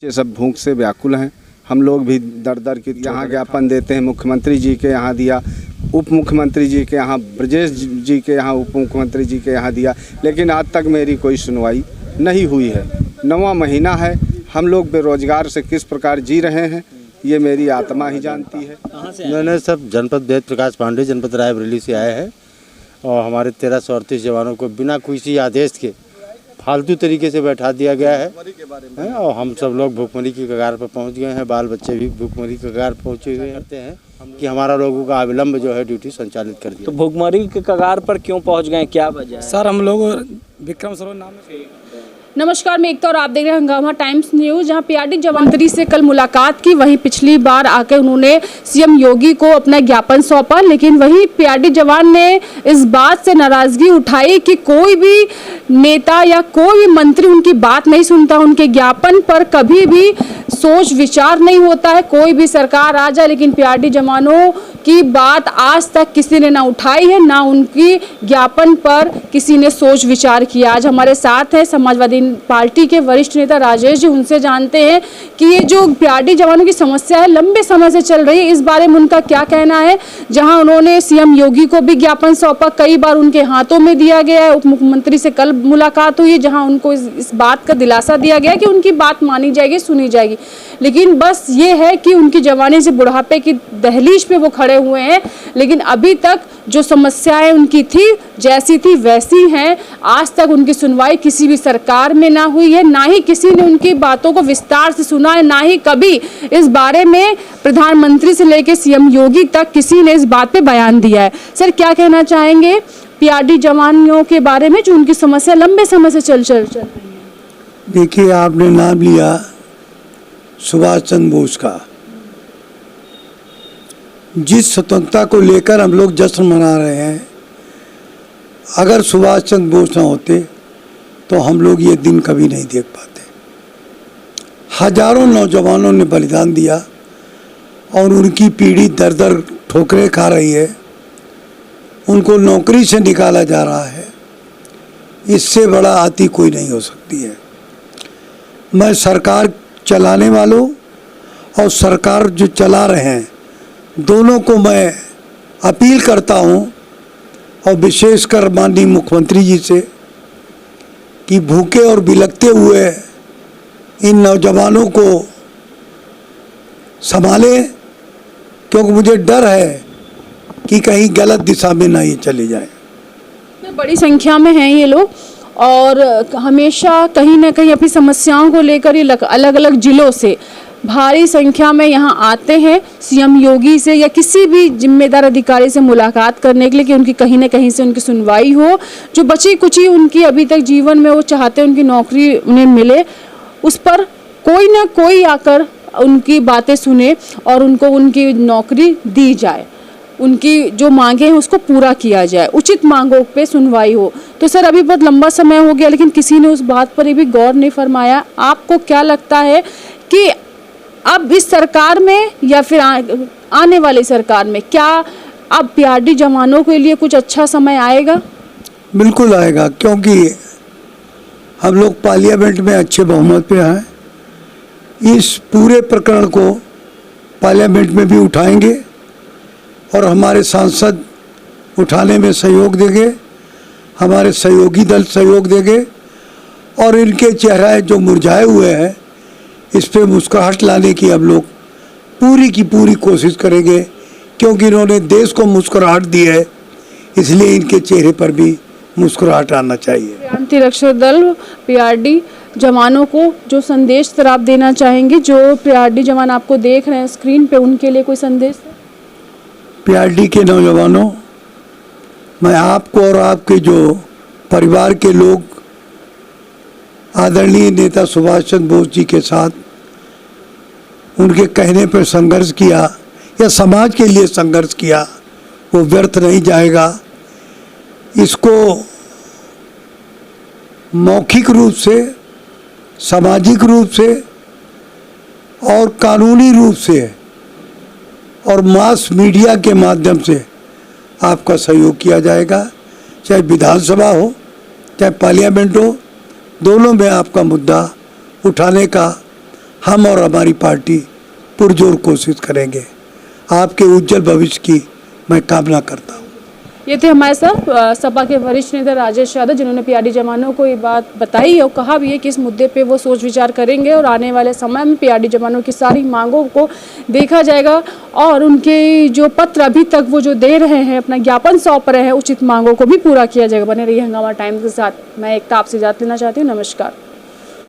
ये सब भूख से व्याकुल हैं। हम लोग भी दर दर के यहाँ ज्ञापन देते हैं, मुख्यमंत्री जी के यहाँ दिया, उप मुख्यमंत्री जी के यहाँ, ब्रजेश जी के यहाँ, उप मुख्यमंत्री जी के यहाँ दिया, लेकिन आज तक मेरी कोई सुनवाई नहीं हुई है। 9वां महीना है, हम लोग बेरोजगार से किस प्रकार जी रहे हैं ये मेरी आत्मा ही जानती है। मैंने सब जनपद वेद प्रकाश पांडे, जनपद रायबरेली से आए हैं और हमारे 1338 जवानों को बिना किसी आदेश के फालतू तरीके से बैठा दिया गया है और हम सब लोग भूखमरी की कगार पर पहुंच गए हैं। बाल बच्चे भी भूखमरी की कगार पहुंचे हुए करते हैं कि हमारा लोगों का अविलंब जो है ड्यूटी संचालित कर दिया। तो भूखमरी के कगार पर क्यों पहुंच गए, क्या वजह है? सर हम लोग विक्रम सरोवर नाम है। नमस्कार, मैं एकता और आप देख रहे हैं हंगामा टाइम्स न्यूज़। जहां पीआरडी जवान से कल मुलाकात की, वहीं पिछली बार आकर उन्होंने सीएम योगी को अपना ज्ञापन सौंपा, लेकिन वहीं पीआरडी जवान ने इस बात से नाराजगी उठाई कि कोई भी नेता या कोई भी मंत्री उनकी बात नहीं सुनता, उनके ज्ञापन पर कभी भी सोच विचार नहीं होता है। कोई भी सरकार आ जाए, लेकिन पीआरडी जवानों की बात आज तक किसी ने ना उठाई है, ना उनकी ज्ञापन पर किसी ने सोच विचार किया। आज हमारे साथ है समाजवादी पार्टी के वरिष्ठ नेता राजेश जी, उनसे जानते हैं कि ये जो पीआरडी जवानों की समस्या है लंबे समय से चल रही है, इस बारे में उनका क्या कहना है। जहां उन्होंने सीएम योगी को भी ज्ञापन सौंपा, कई बार उनके हाथों में दिया गया है। उप मुख्यमंत्री से कल मुलाकात हुई, जहां उनको इस बात का दिलासा दिया गया कि उनकी बात मानी जाएगी, सुनी जाएगी, लेकिन बस ये है कि उनकी जवानी से बुढ़ापे की दहलीज पे वो खड़े हुए हैं। लेकिन अभी तक जो समस्याएं उनकी थी जैसी थी वैसी हैं। आज तक उनकी सुनवाई किसी भी सरकार में ना हुई है, ना ही किसी ने उनकी बातों को विस्तार से सुना है, ना ही कभी इस बारे में प्रधानमंत्री से लेकर सीएम योगी तक किसी ने इस बात पे बयान दिया है। सर, क्या कहना चाहेंगे पीआरडी जवानों के बारे में जो उनकी समस्या लंबे समय से चल रही है? देखिए, आपने नाम लिया सुभाष चंद्र बोस का। जिस स्वतंत्रता को लेकर हम लोग जश्न मना रहे हैं, अगर सुभाष चंद्र बोस ना होते तो हम लोग ये दिन कभी नहीं देख पाते। हजारों नौजवानों ने बलिदान दिया और उनकी पीढ़ी दर दर ठोकरें खा रही है, उनको नौकरी से निकाला जा रहा है। इससे बड़ा आती कोई नहीं हो सकती है। मैं सरकार चलाने वालों और सरकार जो चला रहे हैं दोनों को मैं अपील करता हूं, और विशेषकर माननीय मुख्यमंत्री जी से, कि भूखे और बिलखते हुए इन नौजवानों को संभालें, क्योंकि मुझे डर है कि कहीं गलत दिशा में ना ये चले जाए। बड़ी संख्या में हैं ये लोग और हमेशा कहीं ना कहीं अपनी समस्याओं को लेकर ये अलग अलग जिलों से भारी संख्या में यहाँ आते हैं सीएम योगी से या किसी भी जिम्मेदार अधिकारी से मुलाकात करने के लिए कि उनकी कहीं ना कहीं से उनकी सुनवाई हो। जो बची कुची उनकी अभी तक जीवन में वो चाहते हैं उनकी नौकरी उन्हें मिले, उस पर कोई ना कोई आकर उनकी बातें सुने और उनको उनकी नौकरी दी जाए, उनकी जो मांगे हैं उसको पूरा किया जाए, उचित मांगों पे सुनवाई हो। तो सर, अभी बहुत लंबा समय हो गया लेकिन किसी ने उस बात पर भी गौर नहीं फरमाया। आपको क्या लगता है कि अब इस सरकार में या फिर आने वाली सरकार में क्या अब पीआरडी जवानों के लिए कुछ अच्छा समय आएगा? बिल्कुल आएगा, क्योंकि हम लोग पार्लियामेंट में अच्छे बहुमत पे हैं। इस पूरे प्रकरण को पार्लियामेंट में भी उठाएंगे और हमारे सांसद उठाने में सहयोग देंगे, हमारे सहयोगी दल सहयोग देंगे और इनके चेहरे जो मुरझाए हुए हैं इस पे मुस्कुराहट लाने की हम लोग पूरी की पूरी कोशिश करेंगे, क्योंकि इन्होंने देश को मुस्कुराहट दी है, इसलिए इनके चेहरे पर भी मुस्कुराहट आना चाहिए। क्रांति रक्षक दल पीआरडी जवानों को जो संदेश सर आप देना चाहेंगे, जो पीआरडी जवान आपको देख रहे हैं स्क्रीन पे, उनके लिए कोई संदेश? पीआरडी के नौजवानों, मैं आपको और आपके जो परिवार के लोग आदरणीय नेता सुभाष चंद्र बोस जी के साथ उनके कहने पर संघर्ष किया या समाज के लिए संघर्ष किया, वो व्यर्थ नहीं जाएगा। इसको मौखिक रूप से, सामाजिक रूप से और कानूनी रूप से और मास मीडिया के माध्यम से आपका सहयोग किया जाएगा, चाहे विधानसभा हो चाहे पार्लियामेंट हो, दोनों में आपका मुद्दा उठाने का हम और हमारी पार्टी पुरजोर कोशिश करेंगे। आपके उज्जवल भविष्य की मैं कामना करता हूँ। ये थे हमारे साथ सपा के वरिष्ठ नेता राजेश यादव, जिन्होंने पीआरडी जवानों को ये बात बताई और कहा भी है कि इस मुद्दे पे वो सोच विचार करेंगे और आने वाले समय में पीआरडी जवानों की सारी मांगों को देखा जाएगा और उनके जो पत्र अभी तक वो जो दे रहे हैं, अपना ज्ञापन सौंप रहे हैं, उचित मांगों को भी पूरा किया जाएगा। बने रहिए हंगामा टाइम्स के साथ। मैं एकता आपसे इजाजत लेना चाहती हूँ। नमस्कार।